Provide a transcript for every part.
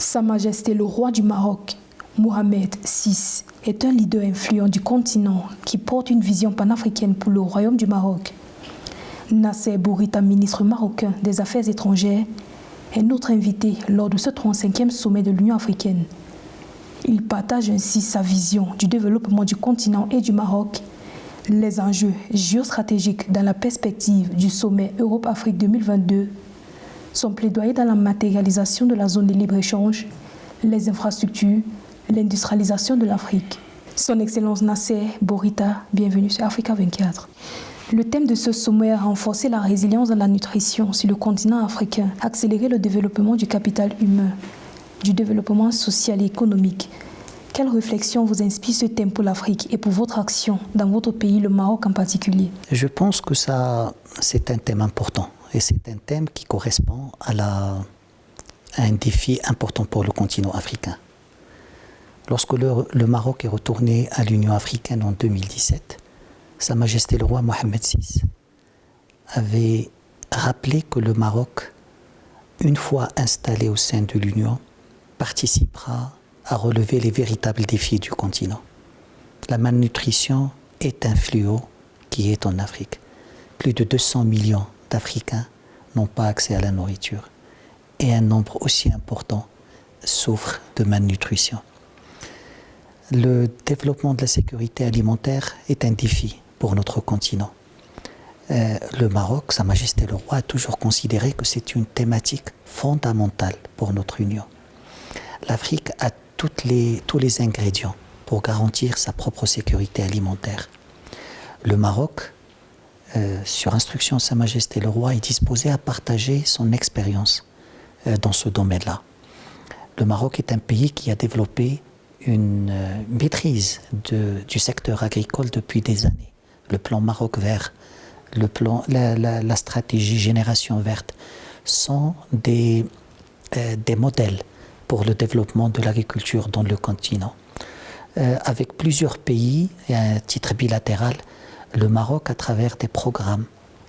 Sa Majesté le roi du Maroc, Mohamed VI, est un leader influent du continent qui porte une vision panafricaine pour le royaume du Maroc. Nasser Bourita, ministre marocain des Affaires étrangères, est notre invité lors de ce 35e sommet de l'Union africaine. Il partage ainsi sa vision du développement du continent et du Maroc, les enjeux géostratégiques dans la perspective du sommet Europe-Afrique 2022, son plaidoyer dans la matérialisation de la zone de libre-échange, les infrastructures, l'industrialisation de l'Afrique. Son Excellence Nasser Bourita, bienvenue sur Africa 24. Le thème de ce sommet est renforcer la résilience de la nutrition sur le continent africain, accélérer le développement du capital humain, du développement social et économique. Quelle réflexion vous inspire ce thème pour l'Afrique et pour votre action dans votre pays, le Maroc en particulier? Je pense que c'est un thème important et c'est un thème qui correspond à un défi important pour le continent africain. Lorsque le Maroc est retourné à l'Union africaine en 2017, Sa Majesté le roi Mohamed VI avait rappelé que le Maroc, une fois installé au sein de l'Union, participera à relever les véritables défis du continent. La malnutrition est un fléau qui est en Afrique. Plus de 200 millions d'Africains n'ont pas accès à la nourriture et un nombre aussi important souffre de malnutrition. Le développement de la sécurité alimentaire est un défi pour notre continent. Le Maroc, Sa Majesté le roi, a toujours considéré que c'est une thématique fondamentale pour notre Union. L'Afrique a tous les ingrédients pour garantir sa propre sécurité alimentaire. Le Maroc, sur instruction de Sa Majesté le roi, est disposé à partager son expérience dans ce domaine-là. Le Maroc est un pays qui a développé une maîtrise du secteur agricole depuis des années. Le plan Maroc vert, la stratégie Génération verte sont des modèles pour le développement de l'agriculture dans le continent. Avec plusieurs pays, et à un titre bilatéral, le Maroc, à travers des programmes,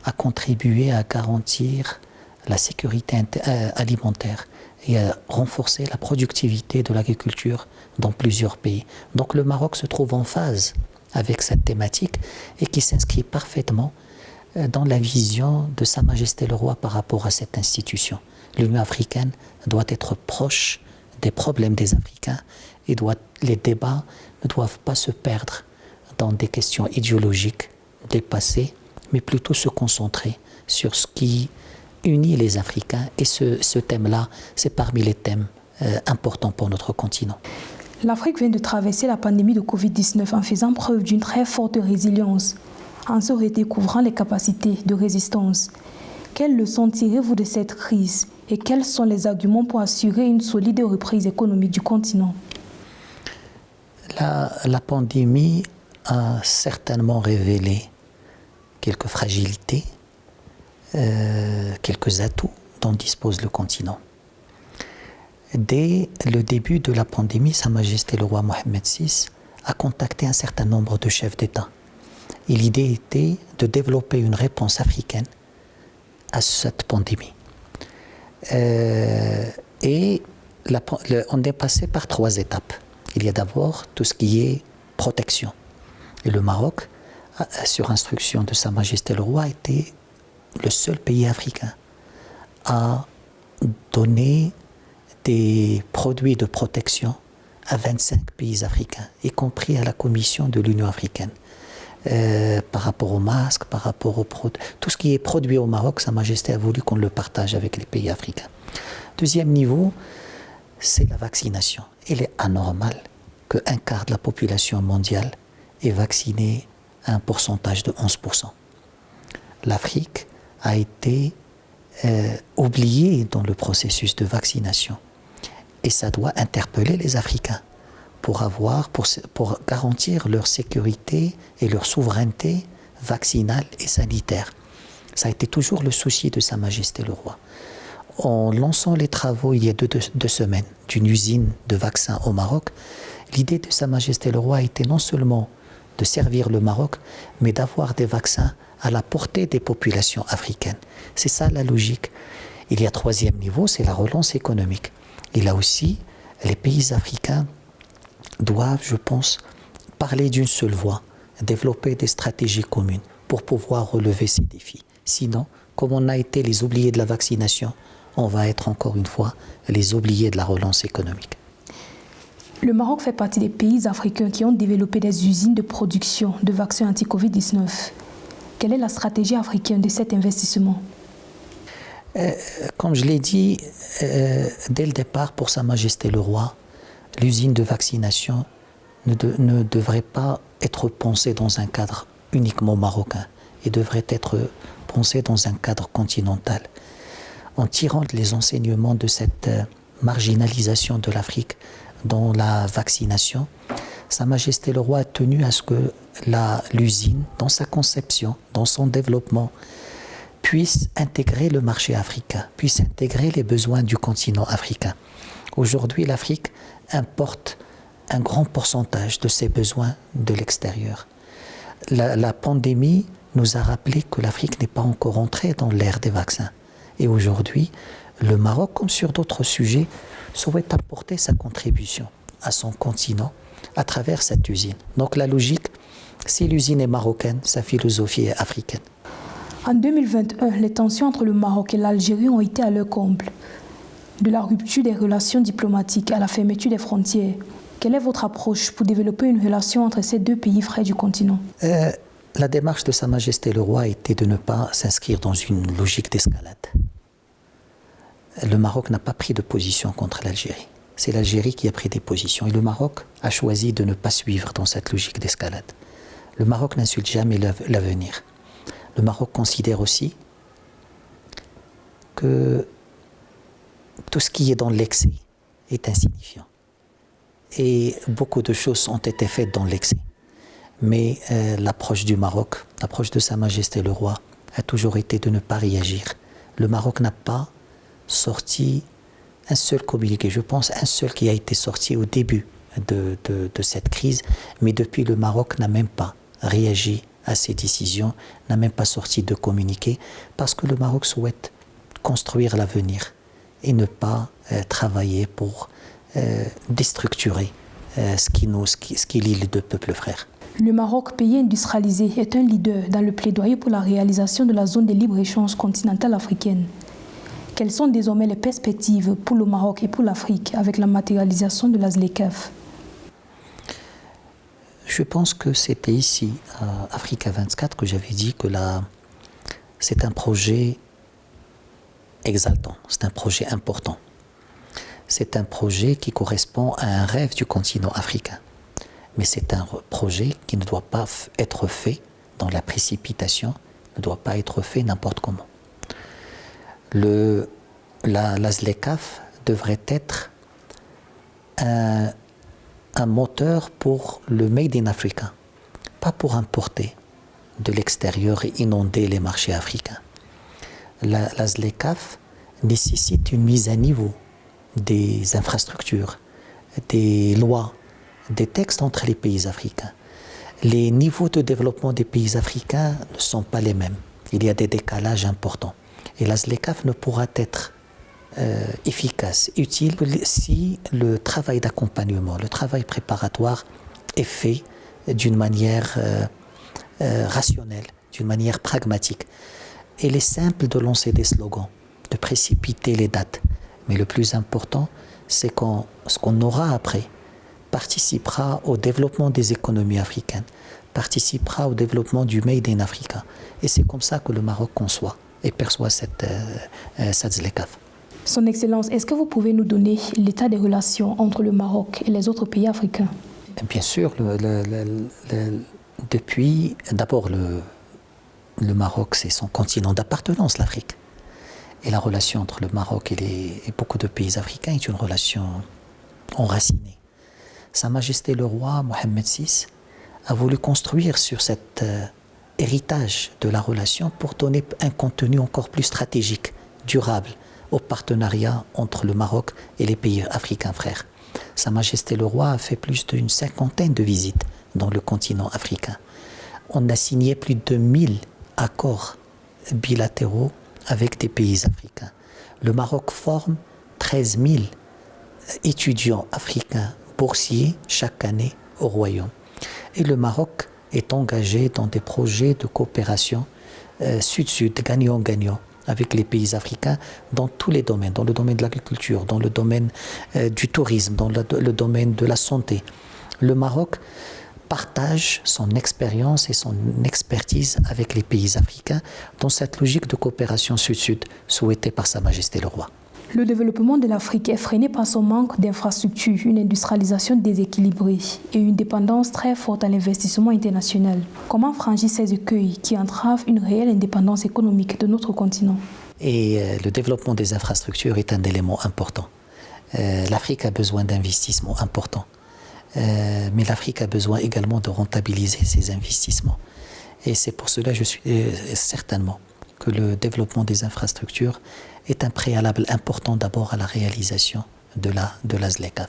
a contribué à garantir la sécurité alimentaire et à renforcer la productivité de l'agriculture dans plusieurs pays. Donc le Maroc se trouve en phase avec cette thématique et qui s'inscrit parfaitement dans la vision de Sa Majesté le roi par rapport à cette institution. L'Union africaine doit être proche des problèmes des Africains et les débats ne doivent pas se perdre dans des questions idéologiques dépassées, mais plutôt se concentrer sur ce qui unit les Africains. Et ce thème-là, c'est parmi les thèmes importants pour notre continent. L'Afrique vient de traverser la pandémie de Covid-19 en faisant preuve d'une très forte résilience, en se redécouvrant les capacités de résistance. Quelles leçons tirez-vous de cette crise et quels sont les arguments pour assurer une solide reprise économique du continent? La pandémie a certainement révélé quelques fragilités, quelques atouts dont dispose le continent. Dès le début de la pandémie, Sa Majesté le roi Mohamed VI a contacté un certain nombre de chefs d'État. Et l'idée était de développer une réponse africaine à cette pandémie. On est passé par 3 étapes. Il y a d'abord tout ce qui est protection. Et le Maroc, sur instruction de Sa Majesté le roi, était le seul pays africain à donner des produits de protection à 25 pays africains, y compris à la Commission de l'Union africaine. Par rapport aux masques, par rapport tout ce qui est produit au Maroc, Sa Majesté a voulu qu'on le partage avec les pays africains. Deuxième niveau, c'est la vaccination. Il est anormal qu'un quart de la population mondiale est vaccinée à un pourcentage de 11%. L'Afrique a été oubliée dans le processus de vaccination. Et ça doit interpeller les Africains pour garantir leur sécurité et leur souveraineté vaccinale et sanitaire. Ça a été toujours le souci de Sa Majesté le roi. En lançant les travaux il y a deux semaines d'une usine de vaccins au Maroc, l'idée de Sa Majesté le roi était non seulement de servir le Maroc, mais d'avoir des vaccins à la portée des populations africaines. C'est ça la logique. Il y a 3e niveau, c'est la relance économique. Et là aussi, les pays africains doivent, je pense, parler d'une seule voix, développer des stratégies communes pour pouvoir relever ces défis. Sinon, comme on a été les oubliés de la vaccination, on va être encore une fois les oubliés de la relance économique. Le Maroc fait partie des pays africains qui ont développé des usines de production de vaccins anti-Covid-19. Quelle est la stratégie africaine de cet investissement? Comme je l'ai dit, dès le départ, pour Sa Majesté le Roi, l'usine de vaccination ne devrait pas être pensée dans un cadre uniquement marocain. Il devrait être pensée dans un cadre continental. En tirant les enseignements de cette marginalisation de l'Afrique dans la vaccination, Sa Majesté le Roi a tenu à ce que l'usine, dans sa conception, dans son développement, puisse intégrer le marché africain, puisse intégrer les besoins du continent africain. Aujourd'hui, l'Afrique importe un grand pourcentage de ses besoins de l'extérieur. La pandémie nous a rappelé que l'Afrique n'est pas encore entrée dans l'ère des vaccins. Et aujourd'hui, le Maroc, comme sur d'autres sujets, souhaite apporter sa contribution à son continent à travers cette usine. Donc la logique, si l'usine est marocaine, sa philosophie est africaine. En 2021, les tensions entre le Maroc et l'Algérie ont été à leur comble. De la rupture des relations diplomatiques à la fermeture des frontières, quelle est votre approche pour développer une relation entre ces deux pays frères du continent? La démarche de Sa Majesté le Roi était de ne pas s'inscrire dans une logique d'escalade. Le Maroc n'a pas pris de position contre l'Algérie. C'est l'Algérie qui a pris des positions et le Maroc a choisi de ne pas suivre dans cette logique d'escalade. Le Maroc n'insulte jamais l'avenir. Le Maroc considère aussi que tout ce qui est dans l'excès est insignifiant. Et beaucoup de choses ont été faites dans l'excès. Mais l'approche du Maroc, l'approche de Sa Majesté le Roi, a toujours été de ne pas réagir. Le Maroc n'a pas sorti un seul communiqué, je pense un seul qui a été sorti au début de cette crise, mais depuis le Maroc n'a même pas réagi à ces décisions, n'a même pas sorti de communiqué, parce que le Maroc souhaite construire l'avenir et ne pas travailler pour déstructurer ce qui lie les deux peuples frères. Le Maroc, pays industrialisé, est un leader dans le plaidoyer pour la réalisation de la zone de libre-échange continentale africaine. Quelles sont désormais les perspectives pour le Maroc et pour l'Afrique avec la matérialisation de la ZLECAf? Je pense que c'était ici, à Africa 24, que j'avais dit que c'est un projet exaltant, c'est un projet important. C'est un projet qui correspond à un rêve du continent africain. Mais c'est un projet qui ne doit pas être fait dans la précipitation, ne doit pas être fait n'importe comment. La ZLECAf devrait être un moteur pour le Made in Africa, pas pour importer de l'extérieur et inonder les marchés africains. La ZLECAf nécessite une mise à niveau des infrastructures, des lois, des textes entre les pays africains. Les niveaux de développement des pays africains ne sont pas les mêmes. Il y a des décalages importants. Et la ZLECAf ne pourra être efficace, utile, si le travail d'accompagnement, le travail préparatoire est fait d'une manière rationnelle, d'une manière pragmatique. Il est simple de lancer des slogans, de précipiter les dates. Mais le plus important, c'est ce qu'on aura après participera au développement des économies africaines, participera au développement du Made in Africa. Et c'est comme ça que le Maroc conçoit et perçoit cette ZLECAf. Son Excellence, est-ce que vous pouvez nous donner l'état des relations entre le Maroc et les autres pays africains? Bien sûr, depuis, d'abord le Maroc, c'est son continent d'appartenance, l'Afrique. Et la relation entre le Maroc et beaucoup de pays africains est une relation enracinée. Sa Majesté le Roi Mohammed VI a voulu construire sur cet héritage de la relation pour donner un contenu encore plus stratégique, durable, au partenariat entre le Maroc et les pays africains frères. Sa Majesté le Roi a fait plus d'une 50aine de visites dans le continent africain. On a signé plus de 1000 accords bilatéraux avec des pays africains. Le Maroc forme 13 000 étudiants africains boursiers chaque année au Royaume. Et le Maroc est engagé dans des projets de coopération sud-sud, gagnant-gagnant, avec les pays africains dans tous les domaines, dans le domaine de l'agriculture, dans le domaine du tourisme, dans le domaine de la santé. Le Maroc partage son expérience et son expertise avec les pays africains dans cette logique de coopération sud-sud souhaitée par Sa Majesté le Roi. Le développement de l'Afrique est freiné par son manque d'infrastructures, une industrialisation déséquilibrée et une dépendance très forte à l'investissement international. Comment franchir ces écueils qui entravent une réelle indépendance économique de notre continent? Et le développement des infrastructures est un élément important. L'Afrique a besoin d'investissements importants. Mais l'Afrique a besoin également de rentabiliser ses investissements. Et c'est pour cela que je suis certainement que le développement des infrastructures est un préalable important d'abord à la réalisation de la ZLECAf.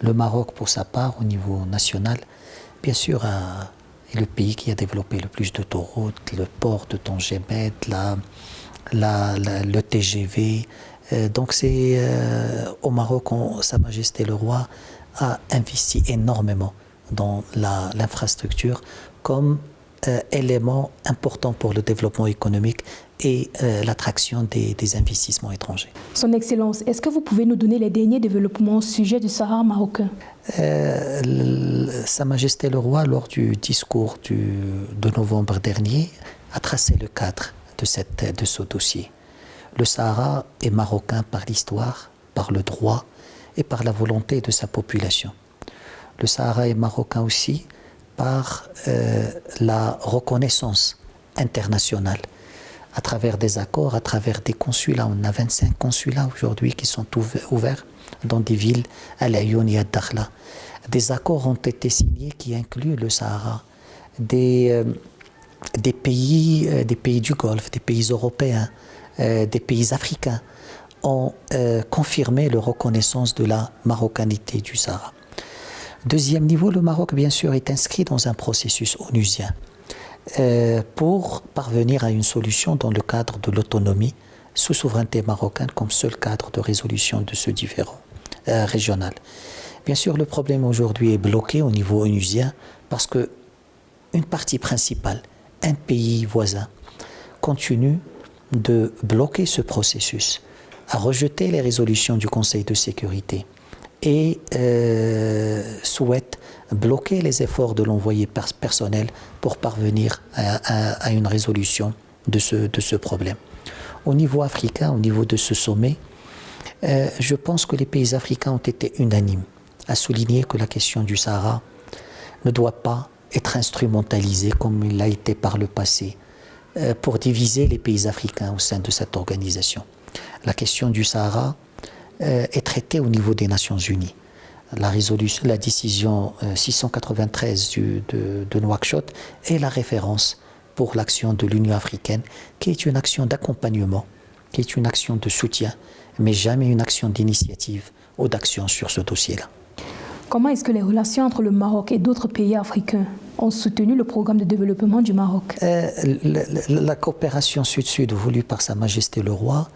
Le Maroc, pour sa part, au niveau national, bien sûr, est le pays qui a développé le plus d'autoroutes, le port de Tangemed, le TGV. Donc c'est au Maroc, Sa Majesté le Roi a investi énormément dans l'infrastructure comme élément important pour le développement économique et l'attraction des investissements étrangers. Son Excellence, est-ce que vous pouvez nous donner les derniers développements au sujet du Sahara marocain? Sa Majesté le Roi, lors du discours de novembre dernier, a tracé le cadre de ce dossier. Le Sahara est marocain par l'histoire, par le droit et par la volonté de sa population. Le Sahara est marocain aussi par la reconnaissance internationale à travers des accords, à travers des consulats. On a 25 consulats aujourd'hui qui sont ouverts dans des villes à Laayoune et à Dakhla. Des accords ont été signés qui incluent le Sahara, des pays du Golfe, des pays européens, des pays africains ont confirmé leur reconnaissance de la marocanité du Sahara. Deuxième niveau, le Maroc, bien sûr, est inscrit dans un processus onusien pour parvenir à une solution dans le cadre de l'autonomie sous souveraineté marocaine comme seul cadre de résolution de ce différend régional. Bien sûr, le problème aujourd'hui est bloqué au niveau onusien parce que une partie principale, un pays voisin, continue de bloquer ce processus, à rejeter les résolutions du Conseil de sécurité et souhaite bloquer les efforts de l'envoyé personnel pour parvenir à une résolution de ce problème. Au niveau africain, au niveau de ce sommet, je pense que les pays africains ont été unanimes à souligner que la question du Sahara ne doit pas être instrumentalisée comme il l'a été par le passé pour diviser les pays africains au sein de cette organisation. La question du Sahara est traitée au niveau des Nations Unies. La décision 693 de Nouakchott est la référence pour l'action de l'Union africaine, qui est une action d'accompagnement, qui est une action de soutien, mais jamais une action d'initiative ou d'action sur ce dossier-là. Comment est-ce que les relations entre le Maroc et d'autres pays africains ont soutenu le programme de développement du Maroc? La coopération sud-sud voulue par Sa Majesté le Roi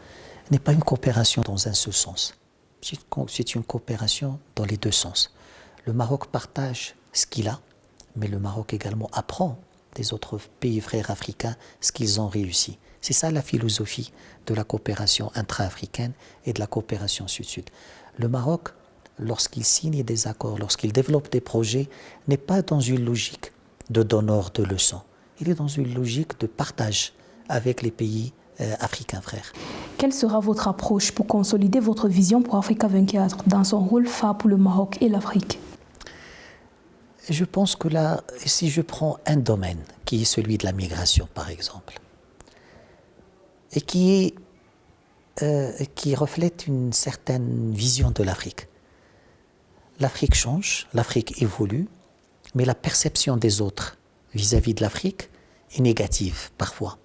n'est pas une coopération dans un seul sens. C'est une coopération dans les deux sens. Le Maroc partage ce qu'il a, mais le Maroc également apprend des autres pays frères africains ce qu'ils ont réussi. C'est ça la philosophie de la coopération intra-africaine et de la coopération sud-sud. Le Maroc, lorsqu'il signe des accords, lorsqu'il développe des projets, n'est pas dans une logique de donneur de leçons. Il est dans une logique de partage avec les pays africains frères. Quelle sera votre approche pour consolider votre vision pour Africa 24 dans son rôle phare pour le Maroc et l'Afrique? Je pense que là, si je prends un domaine qui est celui de la migration par exemple, et qui reflète une certaine vision de l'Afrique. L'Afrique change, l'Afrique évolue, mais la perception des autres vis-à-vis de l'Afrique est négative parfois,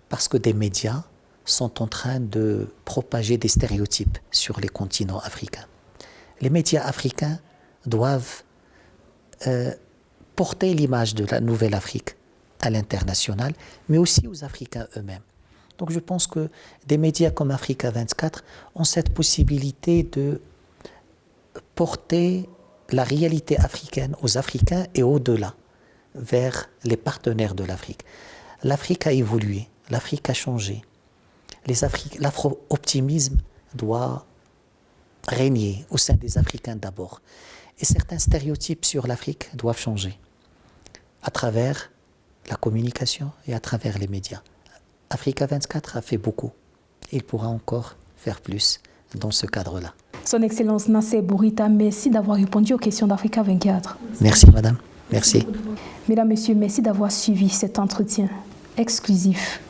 parce que des médias sont en train de propager des stéréotypes sur les continents africains. Les médias africains doivent porter l'image de la nouvelle Afrique à l'international, mais aussi aux Africains eux-mêmes. Donc je pense que des médias comme Africa 24 ont cette possibilité porter la réalité africaine aux Africains et au-delà, vers les partenaires de l'Afrique. L'Afrique a évolué, l'Afrique a changé. L'afro-optimisme doit régner au sein des Africains d'abord. Et certains stéréotypes sur l'Afrique doivent changer à travers la communication et à travers les médias. Africa 24 a fait beaucoup. Il pourra encore faire plus dans ce cadre-là. Son Excellence Nassé Bourita, merci d'avoir répondu aux questions d'Africa 24. Merci madame, merci. Mesdames, Messieurs, merci d'avoir suivi cet entretien exclusif.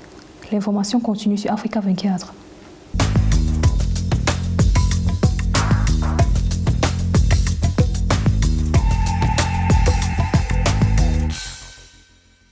L'information continue sur Africa 24.